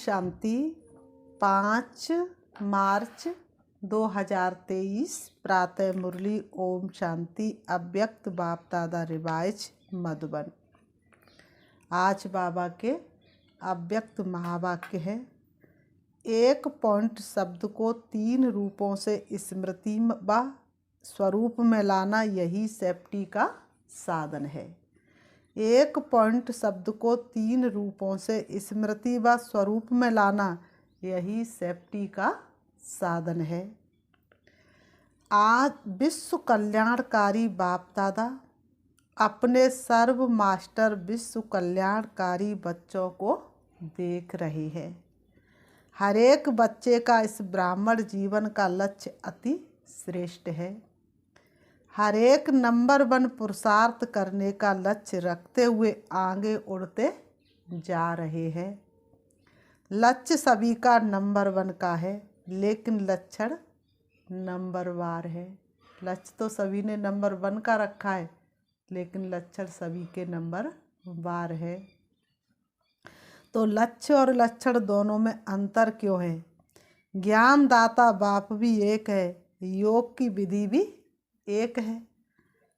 शांति। 5 मार्च 2023 प्रातः मुरली। ओम शांति। अव्यक्त बाप दादा रिवाइज मधुबन। आज बाबा के अव्यक्त महावाक्य है। एक पॉइंट शब्द को 3 रूपों से स्मृति व स्वरूप में लाना यही सेफ्टी का साधन है। एक पॉइंट शब्द को 3 रूपों से स्मृति व स्वरूप में लाना यही सेफ्टी का साधन है। आज विश्व कल्याणकारी बाप दादा अपने सर्व मास्टर विश्व कल्याणकारी बच्चों को देख रहे हैं। हर एक बच्चे का इस ब्राह्मण जीवन का लक्ष्य अति श्रेष्ठ है। हर एक नंबर 1 पुरुषार्थ करने का लक्ष्य रखते हुए आगे उड़ते जा रहे हैं। लक्ष्य सभी का नंबर 1 का है, लेकिन लक्षण नंबरवार है। लक्ष्य तो सभी ने नंबर 1 का रखा है, लेकिन लक्षण सभी के नंबरवार है। तो लक्ष्य और लक्षण दोनों में अंतर क्यों है? ज्ञानदाता बाप भी एक है, योग की विधि भी एक है।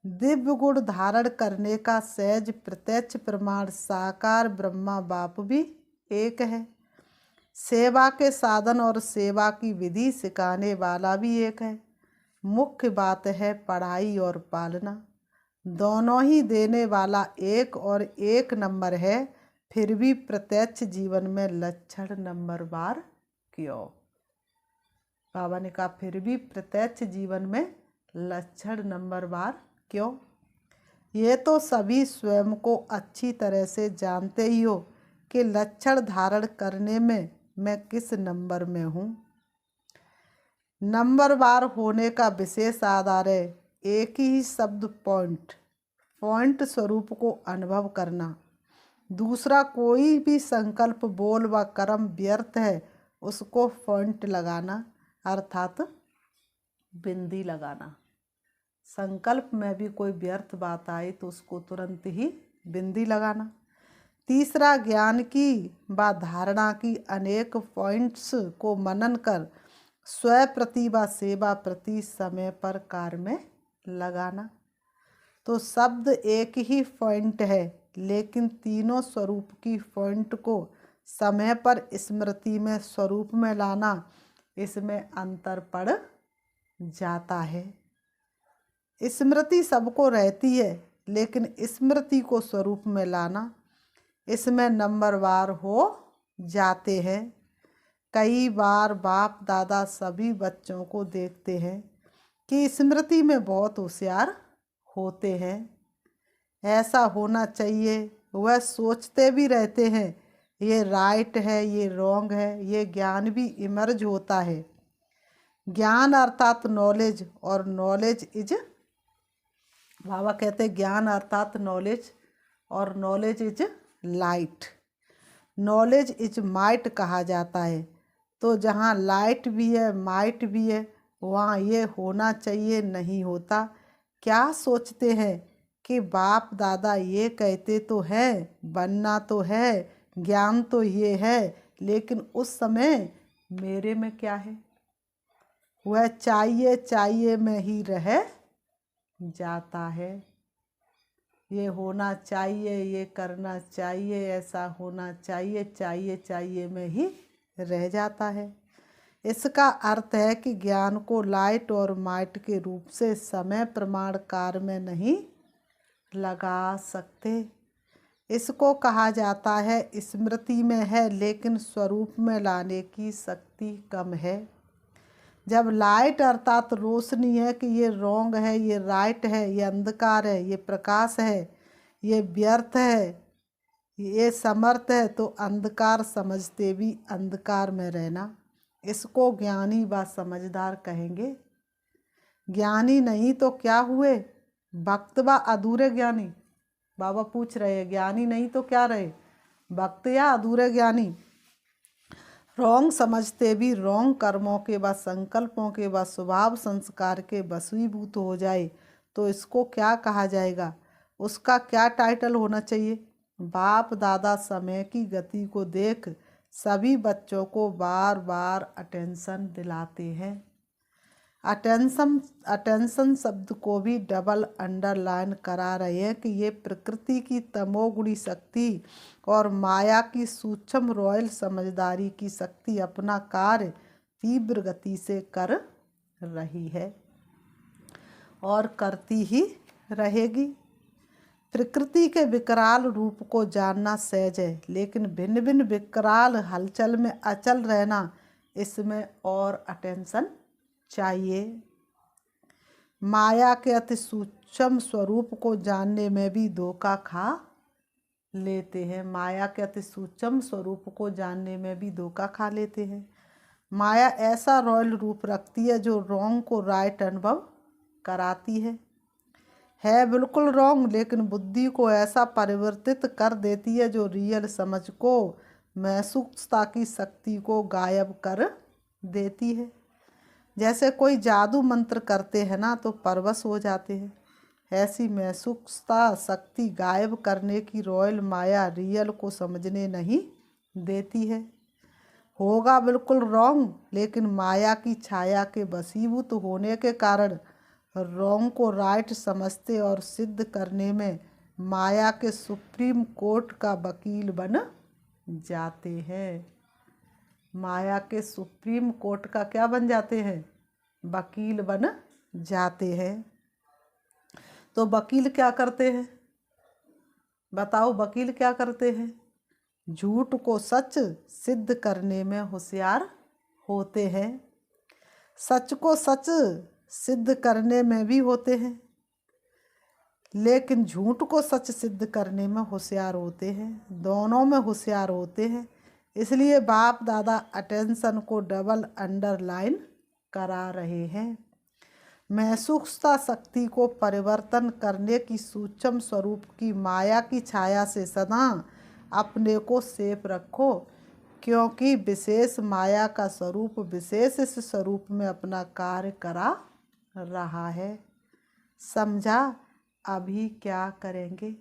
दिव्य गुण धारण करने का सहज प्रत्यक्ष प्रमाण साकार ब्रह्मा बाप भी एक है। सेवा के साधन और सेवा की विधि सिखाने वाला भी एक है। मुख्य बात है पढ़ाई और पालना, दोनों ही देने वाला एक और एक नंबर है। फिर भी प्रत्यक्ष जीवन में लक्षण नंबरवार क्यों? बाबा ने कहा फिर भी प्रत्यक्ष जीवन में लक्षण नंबरवार क्यों? ये तो सभी स्वयं को अच्छी तरह से जानते ही हो कि लक्षण धारण करने में मैं किस नंबर में हूँ। नंबरवार होने का विशेष आधार है एक ही शब्द पॉइंट स्वरूप को अनुभव करना। दूसरा कोई भी संकल्प बोल व कर्म व्यर्थ है उसको पॉइंट लगाना, अर्थात बिंदी लगाना। संकल्प में भी कोई व्यर्थ बात आए तो उसको तुरंत ही बिंदी लगाना। तीसरा ज्ञान की व धारणा की अनेक पॉइंट्स को मनन कर स्व प्रति व सेवा प्रति समय पर कार्य में लगाना। तो शब्द एक ही पॉइंट है, लेकिन तीनों स्वरूप की पॉइंट को समय पर स्मृति में स्वरूप में लाना, इसमें अंतर पड़ जाता है। स्मृति सबको रहती है, लेकिन स्मृति को स्वरूप में लाना, इसमें नंबरवार हो जाते हैं। कई बार बाप दादा सभी बच्चों को देखते हैं कि स्मृति में बहुत होशियार होते हैं। ऐसा होना चाहिए, वह सोचते भी रहते हैं ये राइट है, ये रॉन्ग है। ये ज्ञान भी इमर्ज होता है। ज्ञान अर्थात नॉलेज, और नॉलेज इज, बाबा कहते हैं ज्ञान अर्थात नॉलेज, और knowledge is light. Knowledge is might कहा जाता है। तो जहाँ लाइट भी है, माइट भी है, वहाँ ये होना चाहिए, नहीं होता। क्या सोचते हैं कि बाप दादा ये कहते तो है, बनना तो है, ज्ञान तो ये है, लेकिन उस समय मेरे में क्या है? वह चाहिए में ही रह जाता है। ये होना चाहिए, ये करना चाहिए, ऐसा होना चाहिए में ही रह जाता है। इसका अर्थ है कि ज्ञान को लाइट और माइट के रूप से समय प्रमाण कार्य में नहीं लगा सकते। इसको कहा जाता है स्मृति में है, लेकिन स्वरूप में लाने की शक्ति कम है। जब लाइट अर्थात रोशनी है कि ये रॉन्ग है, ये राइट है, ये अंधकार है, ये प्रकाश है, ये व्यर्थ है, ये समर्थ है, तो अंधकार समझते भी अंधकार में रहना, इसको ज्ञानी व समझदार कहेंगे। ज्ञानी नहीं तो क्या हुए? भक्त व अधूरे ज्ञानी। बाबा पूछ रहे हैं ज्ञानी नहीं तो क्या रहे? भक्त या अधूरे ज्ञानी। रॉन्ग समझते भी रॉन्ग कर्मों के व संकल्पों के व स्वभाव संस्कार के वशीभूत हो जाए तो इसको क्या कहा जाएगा? उसका क्या टाइटल होना चाहिए? बाप दादा समय की गति को देख सभी बच्चों को बार बार अटेंशन दिलाते हैं। अटेंशन शब्द को भी डबल अंडरलाइन करा रहे हैं कि ये प्रकृति की तमोगुणी शक्ति और माया की सूक्ष्म रॉयल समझदारी की शक्ति अपना कार्य तीव्र गति से कर रही है और करती ही रहेगी। प्रकृति के विकराल रूप को जानना सहज है, लेकिन भिन्न भिन्न विकराल हलचल में अचल रहना, इसमें और अटेंशन चाहिए। माया के अति सूक्ष्म स्वरूप को जानने में भी धोखा खा लेते हैं। माया के अति सूक्ष्म स्वरूप को जानने में भी धोखा खा लेते हैं। माया ऐसा रॉयल रूप रखती है जो रॉन्ग को राइट अनुभव कराती है बिल्कुल रॉन्ग, लेकिन बुद्धि को ऐसा परिवर्तित कर देती है जो रियल समझ को, महसूसता की शक्ति को गायब कर देती है। जैसे कोई जादू मंत्र करते हैं ना तो परवश हो जाते हैं, ऐसी महसूसता शक्ति गायब करने की रॉयल माया रियल को समझने नहीं देती है। होगा बिल्कुल रॉन्ग, लेकिन माया की छाया के वशीभूत होने के कारण रॉन्ग को राइट समझते और सिद्ध करने में माया के सुप्रीम कोर्ट का वकील बन जाते हैं। माया के सुप्रीम कोर्ट का क्या बन जाते हैं? वकील बन जाते हैं। तो वकील क्या करते हैं? बताओ, वकील क्या करते हैं? झूठ को सच सिद्ध करने में होशियार होते हैं, सच को सच सिद्ध करने में भी होते हैं, लेकिन झूठ को सच सिद्ध करने में होशियार होते हैं। दोनों में होशियार होते हैं। इसलिए बाप दादा अटेंशन को डबल अंडरलाइन करा रहे हैं। महसूसता शक्ति को परिवर्तन करने की सूक्ष्म स्वरूप की माया की छाया से सदा अपने को सेफ रखो, क्योंकि विशेष माया का स्वरूप विशेष इस स्वरूप में अपना कार्य करा रहा है। समझा? अभी क्या करेंगे?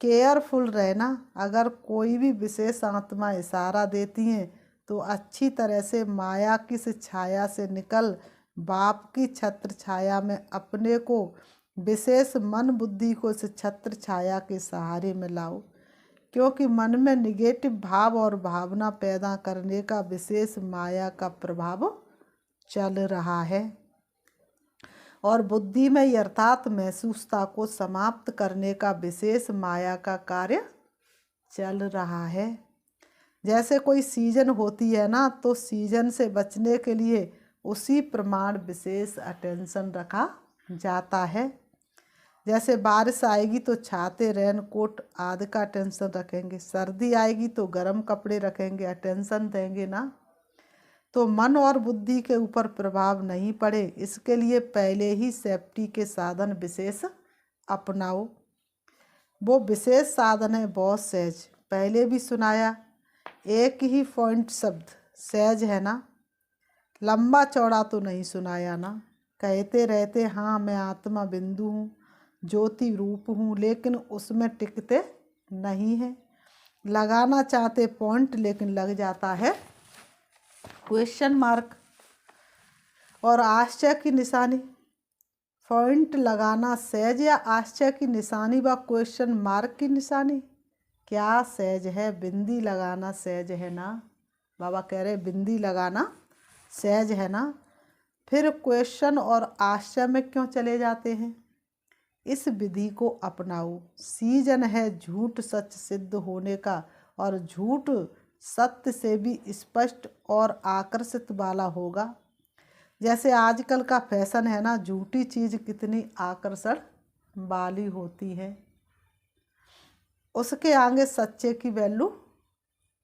केयरफुल रहना। अगर कोई भी विशेष आत्मा इशारा देती हैं तो अच्छी तरह से माया की इस छाया से निकल बाप की छत्र छाया में अपने को, विशेष मन बुद्धि को इस छत्र छाया के सहारे में लाओ, क्योंकि मन में निगेटिव भाव और भावना पैदा करने का विशेष माया का प्रभाव चल रहा है और बुद्धि में अर्थात महसूसता को समाप्त करने का विशेष माया का कार्य चल रहा है। जैसे कोई सीजन होती है ना, तो सीजन से बचने के लिए उसी प्रमाण विशेष अटेंशन रखा जाता है। जैसे बारिश आएगी तो छाते, रेन कोट आदि का अटेंशन रखेंगे, सर्दी आएगी तो गर्म कपड़े रखेंगे, अटेंशन देंगे ना, तो मन और बुद्धि के ऊपर प्रभाव नहीं पड़े, इसके लिए पहले ही सेफ्टी के साधन विशेष अपनाओ। वो विशेष साधन है बहुत सहज, पहले भी सुनाया। एक ही पॉइंट शब्द सहज है ना, लंबा चौड़ा तो नहीं सुनाया ना। कहते रहते हाँ मैं आत्मा बिंदु हूँ, ज्योति रूप हूँ, लेकिन उसमें टिकते नहीं हैं। लगाना चाहते पॉइंट, लेकिन लग जाता है क्वेश्चन मार्क और आश्चर्य की निशानी। पॉइंट लगाना सहज या आश्चर्य की निशानी व क्वेश्चन मार्क की निशानी? क्या सहज है? बिंदी लगाना सहज है ना। बाबा कह रहे बिंदी लगाना सहज है ना, फिर क्वेश्चन और आश्चर्य में क्यों चले जाते हैं? इस विधि को अपनाओ। सीजन है झूठ सच सिद्ध होने का, और झूठ सत्य से भी स्पष्ट और आकर्षित वाला होगा। जैसे आजकल का फैशन है ना, झूठी चीज़ कितनी आकर्षण वाली होती है, उसके आगे सच्चे की वैल्यू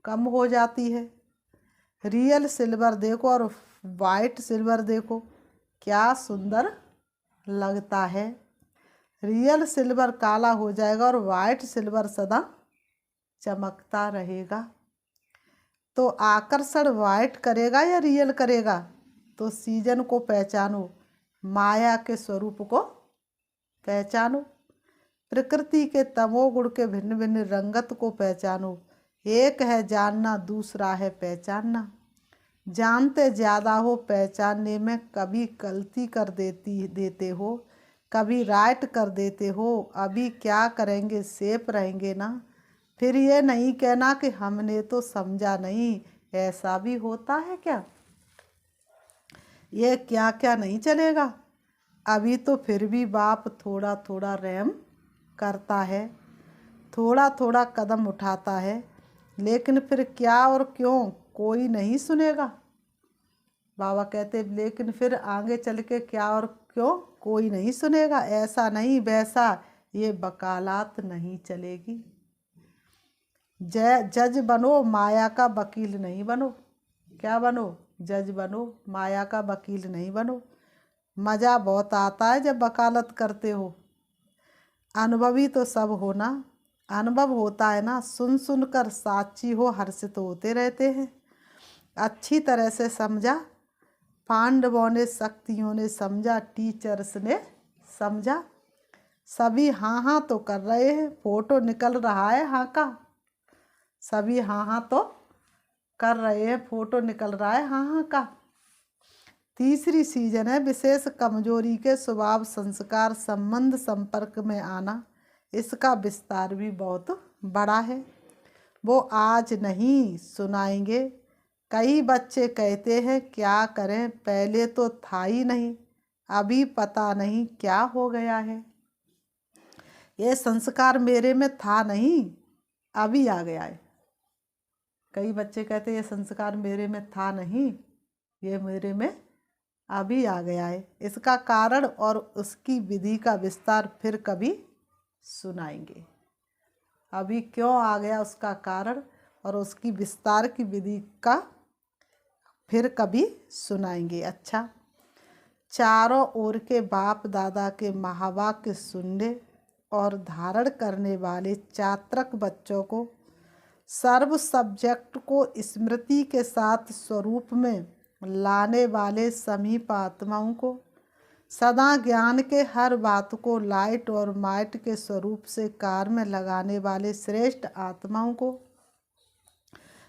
कम हो जाती है। रियल सिल्वर देखो और वाइट सिल्वर देखो, क्या सुंदर लगता है। रियल सिल्वर काला हो जाएगा और वाइट सिल्वर सदा चमकता रहेगा। तो आकर्षण वाइट करेगा या रियल करेगा? तो सीजन को पहचानो, माया के स्वरूप को पहचानो, प्रकृति के तमोगुण के भिन्न भिन्न रंगत को पहचानो। एक है जानना, दूसरा है पहचानना। जानते ज़्यादा हो, पहचानने में कभी गलती कर देते हो, कभी राइट कर देते हो। अभी क्या करेंगे, सेफ रहेंगे ना। फिर ये नहीं कहना कि हमने तो समझा नहीं। ऐसा भी होता है क्या? ये क्या क्या नहीं चलेगा। अभी तो फिर भी बाप थोड़ा थोड़ा रहम करता है, थोड़ा थोड़ा कदम उठाता है, लेकिन फिर क्या और क्यों कोई नहीं सुनेगा। बाबा कहते लेकिन फिर आगे चल के क्या और क्यों कोई नहीं सुनेगा। ऐसा नहीं वैसा ये वकालत नहीं चलेगी। जज बनो, माया का वकील नहीं बनो। क्या बनो? जज बनो, माया का वकील नहीं बनो। मज़ा बहुत आता है जब वकालत करते हो। अनुभवी तो सब हो ना, अनुभव होता है ना। सुन सुन कर साक्षी हो, हर्षित होते रहते हैं। अच्छी तरह से समझा, पांडवों ने, शक्तियों ने समझा, टीचर्स ने समझा। सभी हाँ हाँ तो कर रहे हैं, फोटो निकल रहा है हाँ का। सभी हाँ हाँ तो कर रहे हैं, फोटो निकल रहा है हाँ हाँ का। तीसरी सीजन है विशेष कमजोरी के स्वभाव, संस्कार, संबंध, संपर्क में आना। इसका विस्तार भी बहुत बड़ा है, वो आज नहीं सुनाएंगे। कई बच्चे कहते हैं क्या करें, पहले तो था ही नहीं, अभी पता नहीं क्या हो गया है। ये संस्कार मेरे में था नहीं, अभी आ गया है। कई बच्चे कहते हैं ये संस्कार मेरे में था नहीं, ये मेरे में अभी आ गया है। इसका कारण और उसकी विधि का विस्तार फिर कभी सुनाएंगे। अभी क्यों आ गया उसका कारण और उसकी विस्तार की विधि का फिर कभी सुनाएंगे। अच्छा, चारों ओर के बाप दादा के महावाक्य सुनने और धारण करने वाले चात्रक बच्चों को, सर्व सब्जेक्ट को स्मृति के साथ स्वरूप में लाने वाले समीप आत्माओं को, सदा ज्ञान के हर बात को लाइट और माइट के स्वरूप से कार में लगाने वाले श्रेष्ठ आत्माओं को,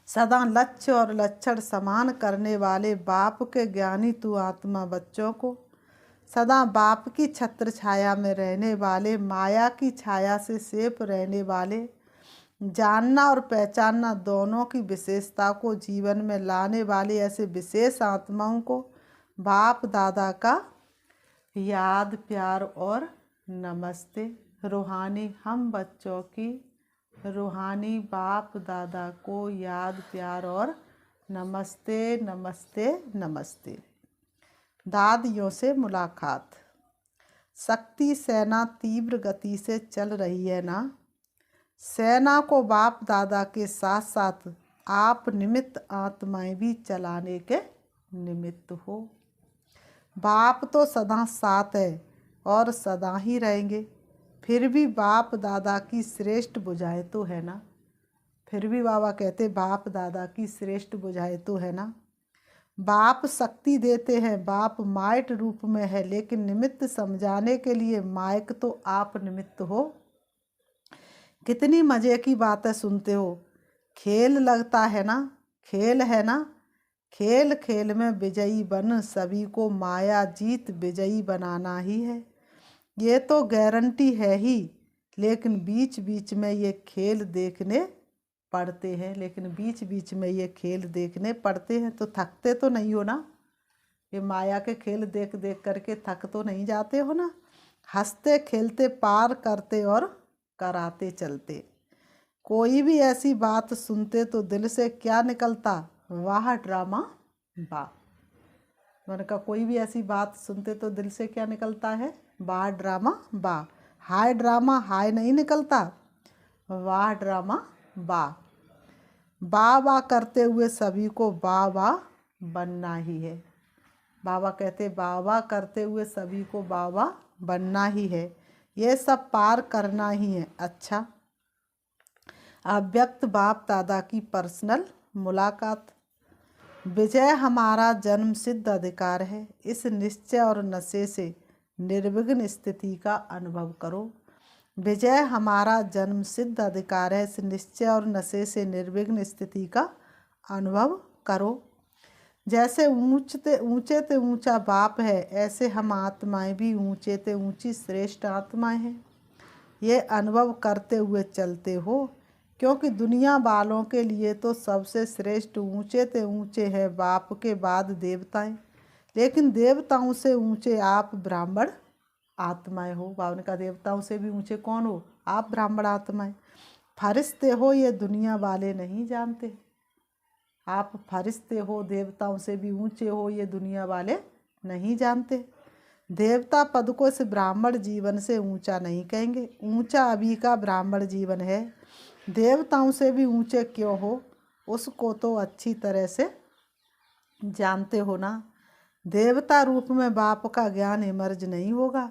सदा लक्ष्य और लक्षण समान करने वाले बाप के ज्ञानी तू आत्मा बच्चों को, सदा बाप की छत्र छाया में रहने वाले, माया की छाया से सेफ रहने वाले, जानना और पहचानना दोनों की विशेषता को जीवन में लाने वाले ऐसे विशेष आत्माओं को बाप दादा का याद, प्यार और नमस्ते। रूहानी हम बच्चों की रूहानी बाप दादा को याद, प्यार और नमस्ते नमस्ते नमस्ते। दादियों से मुलाकात। शक्ति सेना तीव्र गति से चल रही है ना। सेना को बाप दादा के साथ साथ आप निमित्त आत्माएं भी चलाने के निमित्त हो। बाप तो सदा साथ है और सदा ही रहेंगे, फिर भी बाप दादा की श्रेष्ठ बुझाए तो है ना। फिर भी बाबा कहते बाप दादा की श्रेष्ठ बुझाए तो है ना। बाप शक्ति देते हैं, बाप माइट रूप में है, लेकिन निमित्त समझाने के लिए माइक तो आप निमित्त हो। कितनी मज़े की बातें सुनते हो। खेल लगता है ना, खेल है ना। खेल खेल में विजयी बन, सभी को माया जीत विजयी बनाना ही है। ये तो गारंटी है ही, लेकिन बीच बीच में ये खेल देखने पड़ते हैं। लेकिन बीच बीच में ये खेल देखने पड़ते हैं तो थकते तो नहीं हो ना। ये माया के खेल देख देख करके थक तो नहीं जाते हो ना। हंसते खेलते पार करते और कराते चलते। कोई भी ऐसी बात सुनते तो दिल से क्या निकलता, वाह ड्रामा वाह। मैंने कहा कोई भी ऐसी बात सुनते तो दिल से क्या निकलता है, वाह ड्रामा वाह। हाय ड्रामा हाय नहीं निकलता, वाह ड्रामा वाह। वाह वाह करते हुए सभी को वाह वाह बनना ही है। बाबा कहते वाह वाह करते हुए सभी को वाह वाह बनना ही है, ये सब पार करना ही है। अच्छा, अव्यक्त बाप दादा की पर्सनल मुलाकात। विजय हमारा जन्म सिद्ध अधिकार है। इस निश्चय और नशे से निर्विघ्न स्थिति का अनुभव करो। विजय हमारा जन्म सिद्ध अधिकार है। इस निश्चय और नशे से निर्विघ्न स्थिति का अनुभव करो। जैसे ऊंचे ते ऊंचा बाप है, ऐसे हम आत्माएं भी ऊंचे ते ऊंची श्रेष्ठ आत्माएं हैं। ये अनुभव करते हुए चलते हो, क्योंकि दुनिया वालों के लिए तो सबसे श्रेष्ठ ऊंचे ते ऊंचे है बाप के बाद देवताएं, लेकिन देवताओं से ऊंचे आप ब्राह्मण आत्माएं हो। बाबा ने कहा देवताओं से भी ऊंचे कौन हो? आप ब्राह्मण आत्माएं। फरिश्ते हो ये दुनिया वाले नहीं जानते। आप फरिश्ते हो, देवताओं से भी ऊंचे हो ये दुनिया वाले नहीं जानते। देवता पद को इस ब्राह्मण जीवन से ऊंचा नहीं कहेंगे। ऊंचा अभी का ब्राह्मण जीवन है। देवताओं से भी ऊंचे क्यों हो, उसको तो अच्छी तरह से जानते हो ना। देवता रूप में बाप का ज्ञान इमर्ज नहीं होगा।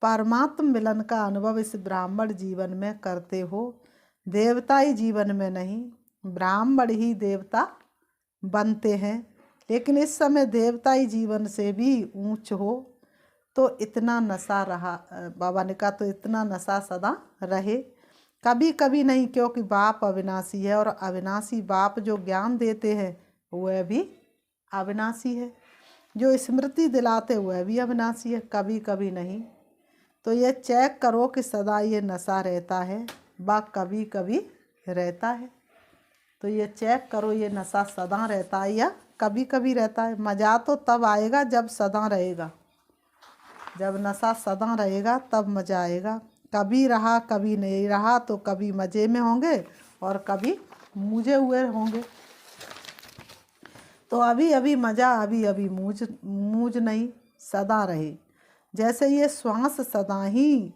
परमात्म मिलन का अनुभव इस ब्राह्मण जीवन में करते हो, देवताई जीवन में नहीं। ब्राह्मण ही देवता बनते हैं, लेकिन इस समय देवताई जीवन से भी ऊंच हो तो इतना नशा रहा। बाबा ने कहा तो इतना नशा सदा रहे, कभी कभी नहीं, क्योंकि बाप अविनाशी है और अविनाशी बाप जो ज्ञान देते हैं वह भी अविनाशी है, जो स्मृति दिलाते वह भी अविनाशी है, कभी कभी नहीं। तो ये चेक करो कि सदा ये नशा रहता है व कभी कभी रहता है। तो ये चेक करो ये नशा सदा रहता है या कभी कभी रहता है। मज़ा तो तब आएगा जब सदा रहेगा। जब नशा सदा रहेगा तब मज़ा आएगा। कभी रहा कभी नहीं रहा तो कभी मज़े में होंगे और कभी मूझे हुए होंगे। तो अभी अभी मज़ा, अभी अभी मूझ नहीं, सदा रहे। जैसे ये श्वास सदा ही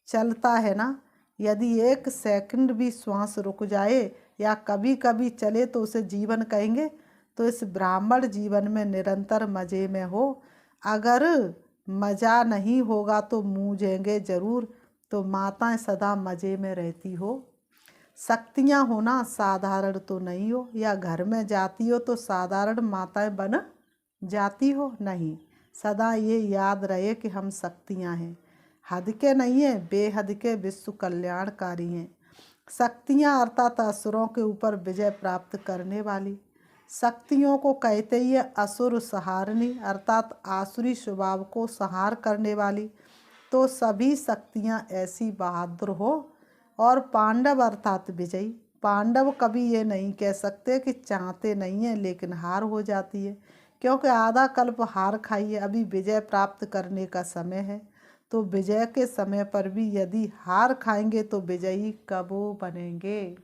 चलता है ना, यदि एक सेकंड भी श्वास रुक जाए या कभी कभी चले तो उसे जीवन कहेंगे। तो इस ब्राह्मण जीवन में निरंतर मज़े में हो। अगर मज़ा नहीं होगा तो मूझेंगे ज़रूर। तो माताएं सदा मज़े में रहती हो। शक्तियाँ होना साधारण तो नहीं हो, या घर में जाती हो तो साधारण माताएं बन जाती हो, नहीं। सदा ये याद रहे कि हम शक्तियाँ हैं, हद के नहीं हैं, बेहद के विश्व कल्याणकारी हैं। शक्तियाँ अर्थात असुरों के ऊपर विजय प्राप्त करने वाली। शक्तियों को कहते ही असुर संहारणी, अर्थात आसुरी स्वभाव को संहार करने वाली। तो सभी शक्तियाँ ऐसी बहादुर हो। और पांडव अर्थात विजयी। पांडव कभी ये नहीं कह सकते कि चाहते नहीं हैं, लेकिन हार हो जाती है, क्योंकि आधा कल्प हार खाई है। अभी विजय प्राप्त करने का समय है। तो विजय के समय पर भी यदि हार खाएंगे तो विजयी कब बनेंगे।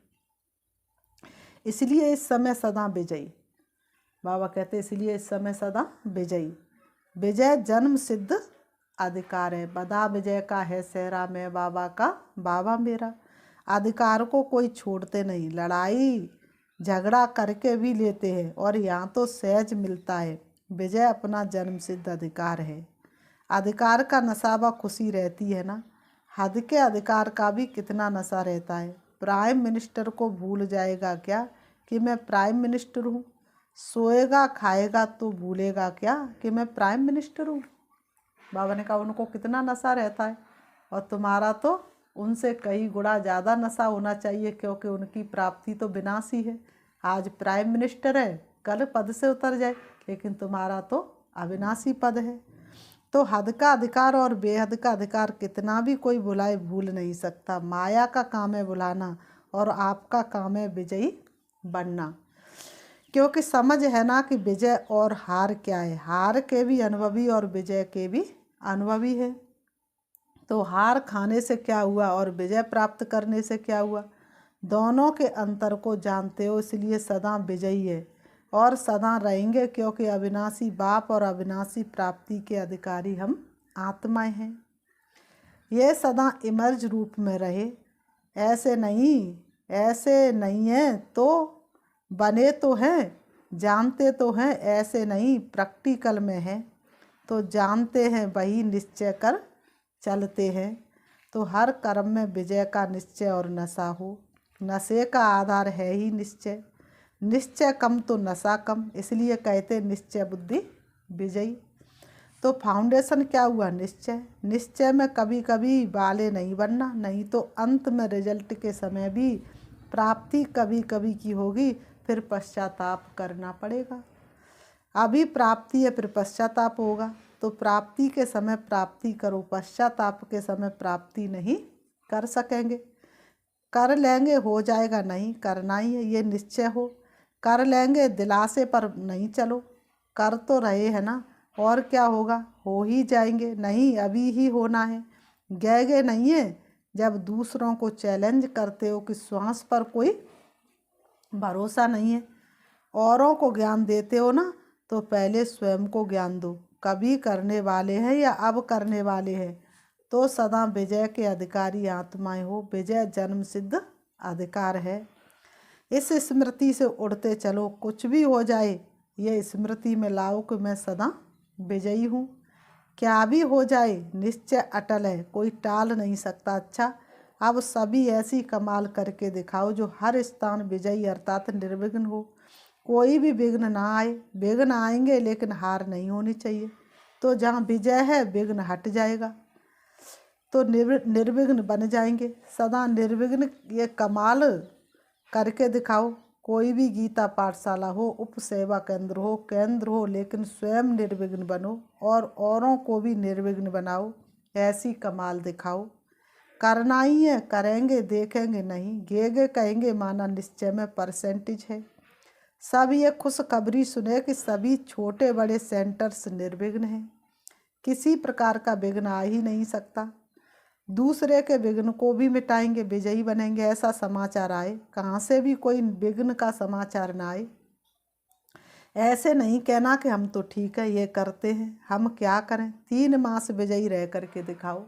इसलिए इस समय सदा विजयी। बाबा कहते इसलिए इस समय सदा विजयी। विजय जन्म सिद्ध अधिकार है। बदा विजय का है सहरा में बाबा का बाबा मेरा। अधिकार को कोई छोड़ते नहीं, लड़ाई झगड़ा करके भी लेते हैं और यहाँ तो सहज मिलता है। विजय अपना जन्म सिद्ध अधिकार है। अधिकार का नशा व खुशी रहती है ना। हद के अधिकार का भी कितना नशा रहता है। प्राइम मिनिस्टर को भूल जाएगा क्या कि मैं प्राइम मिनिस्टर हूँ। सोएगा खाएगा तो भूलेगा क्या कि मैं प्राइम मिनिस्टर हूँ। बाबा ने कहा उनको कितना नशा रहता है, और तुम्हारा तो उनसे कई गुना ज़्यादा नशा होना चाहिए, क्योंकि उनकी प्राप्ति तो विनाशी है। आज प्राइम मिनिस्टर है, कल पद से उतर जाए, लेकिन तुम्हारा तो अविनाशी पद है। तो हद का अधिकार और बेहद का अधिकार कितना भी कोई बुलाए भूल नहीं सकता। माया का काम है बुलाना और आपका काम है विजयी बनना, क्योंकि समझ है ना कि विजय और हार क्या है। हार के भी अनुभवी और विजय के भी अनुभवी है। तो हार खाने से क्या हुआ और विजय प्राप्त करने से क्या हुआ, दोनों के अंतर को जानते हो, इसलिए सदा विजयी है और सदा रहेंगे, क्योंकि अविनाशी बाप और अविनाशी प्राप्ति के अधिकारी हम आत्माएं हैं। ये सदा इमर्ज रूप में रहे, ऐसे नहीं है तो बने तो हैं, जानते तो हैं, ऐसे नहीं प्रैक्टिकल में है। तो जानते हैं वही निश्चय कर चलते हैं। तो हर कर्म में विजय का निश्चय और नशा हो। नशे का आधार है ही निश्चय। निश्चय कम तो नशा कम, इसलिए कहते निश्चय बुद्धि विजयी। तो फाउंडेशन क्या हुआ? निश्चय। निश्चय में कभी कभी वाले नहीं बनना, नहीं तो अंत में रिजल्ट के समय भी प्राप्ति कभी कभी की होगी, फिर पश्चाताप करना पड़ेगा। अभी प्राप्ति है, फिर पश्चाताप होगा। तो प्राप्ति के समय प्राप्ति करो, पश्चाताप के समय प्राप्ति नहीं कर सकेंगे। कर लेंगे हो जाएगा, नहीं करना ही है, ये निश्चय हो। कर लेंगे दिलासे पर नहीं चलो, कर तो रहे हैं ना, और क्या होगा? हो ही जाएंगे। नहीं, अभी ही होना है, गए नहीं है। जब दूसरों को चैलेंज करते हो कि श्वास पर कोई भरोसा नहीं है, औरों को ज्ञान देते हो ना, तो पहले स्वयं को ज्ञान दो। कभी करने वाले हैं या अब करने वाले हैं, तो सदा विजय के अधिकारी आत्माएं हो। विजय जन्म सिद्ध अधिकार है। इस स्मृति से उड़ते चलो, कुछ भी हो जाए ये स्मृति में लाओ कि मैं सदा विजयी हूँ। क्या भी हो जाए निश्चय अटल है, कोई टाल नहीं सकता। अच्छा, अब सभी ऐसी कमाल करके दिखाओ जो हर स्थान विजयी अर्थात निर्विघ्न हो। कोई भी विघ्न ना आए। विघ्न आएंगे लेकिन हार नहीं होनी चाहिए। तो जहाँ विजय है विघ्न हट जाएगा, तो निर्विघ्न बन जाएंगे। सदा निर्विघ्न ये कमाल करके दिखाओ। कोई भी गीता पाठशाला हो, उप सेवा केंद्र हो, लेकिन स्वयं निर्विघ्न बनो और औरों को भी निर्विघ्न बनाओ। ऐसी कमाल दिखाओ। करना ही है, करेंगे देखेंगे नहीं, गेगे कहेंगे माना निश्चय में परसेंटेज है। सब ये खुशखबरी सुने कि सभी छोटे बड़े सेंटर्स निर्विघ्न हैं। किसी प्रकार का विघ्न आ ही नहीं सकता। दूसरे के विघ्न को भी मिटाएंगे, विजयी बनेंगे, ऐसा समाचार आए। कहाँ से भी कोई विघ्न का समाचार ना आए। ऐसे नहीं कहना कि हम तो ठीक है, ये करते हैं, हम क्या करें। 3 मास विजयी रह करके दिखाओ।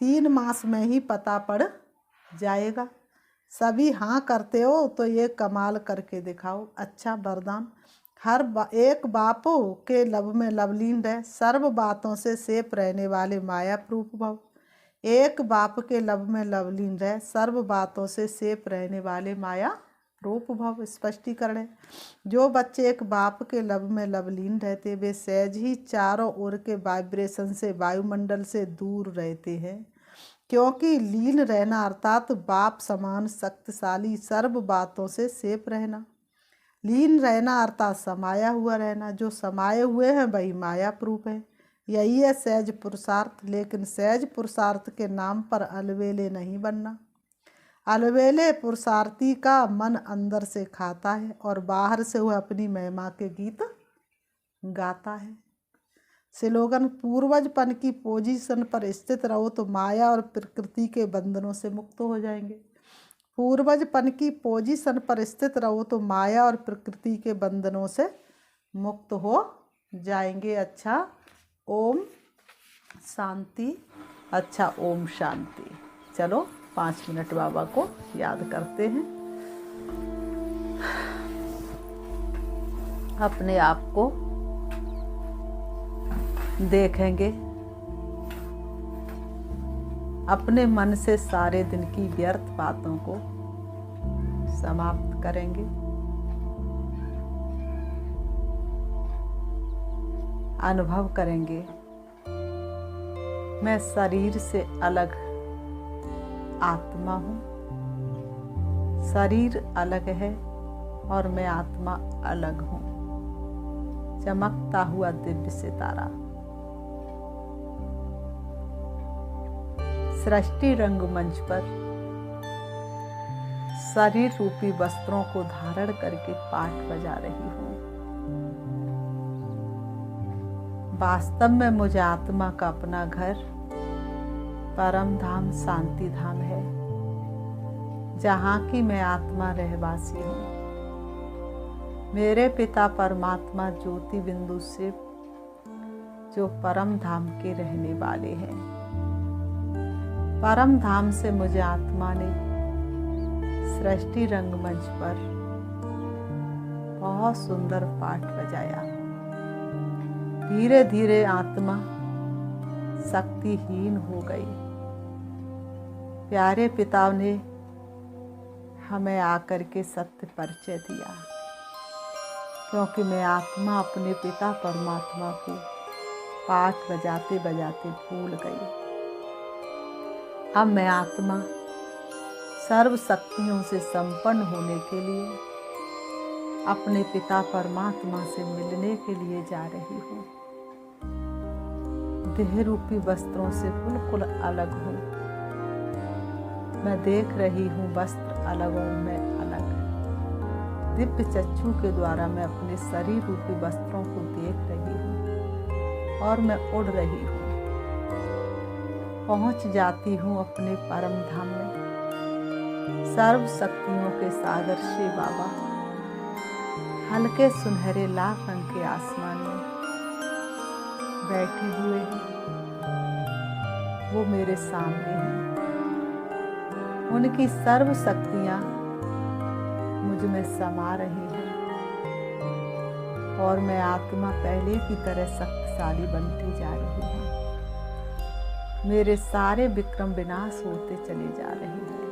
3 मास में ही पता पड़ जाएगा। सभी हाँ करते हो तो ये कमाल करके दिखाओ। अच्छा वरदान, एक बापो के लब में लवलीन रहे, सर्व बातों से सेप रहने वाले माया प्रूप भव। एक बाप के लब में लवलीन रहे, सर्व बातों से सेप रहने वाले माया रूप भव। स्पष्टीकरण है, जो बच्चे एक बाप के लब में लवलीन रहते वे सहज ही चारों ओर के वाइब्रेशन से, वायुमंडल से दूर रहते हैं। क्योंकि लीन रहना अर्थात बाप समान शक्तिशाली सर्व बातों से सेप रहना। लीन रहना अर्थात समाया हुआ रहना। जो समाये हुए हैं वही माया प्रूप है। यही है सहज पुरुषार्थ। लेकिन सहज पुरुषार्थ के नाम पर अलवेले नहीं बनना। अलवेले पुरुषार्थी का मन अंदर से खाता है और बाहर से वह अपनी महिमा के गीत गाता है। स्लोगन, पूर्वजपन की पोजीशन पर स्थित रहो तो माया और प्रकृति के बंधनों से मुक्त हो जाएंगे। पूर्वजपन की पोजीशन पर स्थित रहो तो माया और प्रकृति के बंधनों से मुक्त हो जाएंगे। अच्छा, ओम शांति। अच्छा, ओम शांति। चलो 5 मिनट बाबा को याद करते हैं। अपने आप को देखेंगे, अपने मन से सारे दिन की व्यर्थ बातों को समाप्त करेंगे। अनुभव करेंगे मैं शरीर से अलग आत्मा हूँ। शरीर अलग है और मैं आत्मा अलग हूँ। चमकता हुआ दिव्य सितारा। सृष्टि रंगमंच पर शरीर रूपी वस्त्रों को धारण करके पाठ बजा रही हूँ। वास्तव में मुझे आत्मा का अपना घर परम धाम शांति धाम है, जहाँ की मैं आत्मा रहवासी हूँ। मेरे पिता परमात्मा ज्योति बिंदु शिव जो परम धाम के रहने वाले हैं। परम धाम से मुझे आत्मा ने सृष्टि रंगमंच पर बहुत सुंदर पाठ बजाया। धीरे धीरे आत्मा शक्तिहीन हो गई। प्यारे पिता ने हमें आकर के सत्य परिचय दिया, क्योंकि मैं आत्मा अपने पिता परमात्मा को पाठ बजाते बजाते भूल गई। अब मैं आत्मा सर्व शक्तियों से संपन्न होने के लिए अपने पिता परमात्मा से मिलने के लिए जा रही हूँ। देह रूपी वस्त्रों से बिल्कुल अलग हूँ। मैं देख रही हूँ वस्त्र अलग और मैं अलग। दिव्य चक्षु के द्वारा मैं अपने शरीर रूपी वस्त्रों को देख रही हूँ और मैं उड़ रही हूँ। पहुँच जाती हूँ अपने परम धाम में। सर्व शक्तियों के सागर शिव बाबा हल्के सुनहरे लाल रंग के आसमान में बैठे हुए हैं। वो मेरे सामने हैं। उनकी सर्व शक्तियाँ मुझ में समा रही हैं और मैं आत्मा पहले की तरह शक्तिशाली बनती जा रही हूँ। मेरे सारे विक्रम विनाश होते चले जा रहे हैं।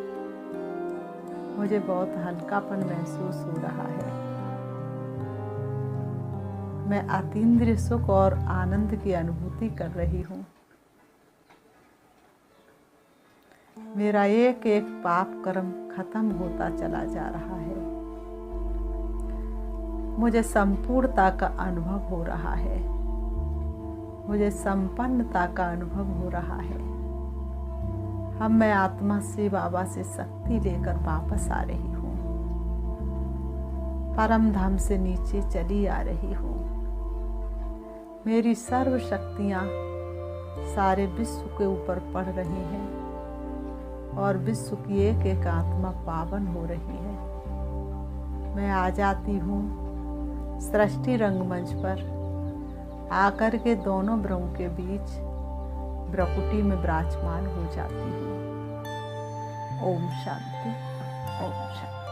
मुझे बहुत हल्कापन महसूस हो रहा है। मैं अतीन्द्रिय सुख और आनंद की अनुभूति कर रही हूँ। मेरा एक एक पाप कर्म खत्म होता चला जा रहा है। मुझे संपूर्णता का अनुभव हो रहा है। मुझे संपन्नता का अनुभव हो रहा है। अब मैं आत्मा से बाबा से शक्ति लेकर वापस आ रही हूँ। परम धाम से नीचे चली आ रही हूँ। मेरी सर्व शक्तियाँ सारे विश्व के ऊपर पड़ रही हैं और विश्व की एक एक आत्मा पावन हो रही है। मैं आ जाती हूँ सृष्टि रंगमंच पर आकर के दोनों ब्रह्म के बीच भ्रकुटी में विराजमान हो जाती हूँ। ओम शांति, ओम शांति।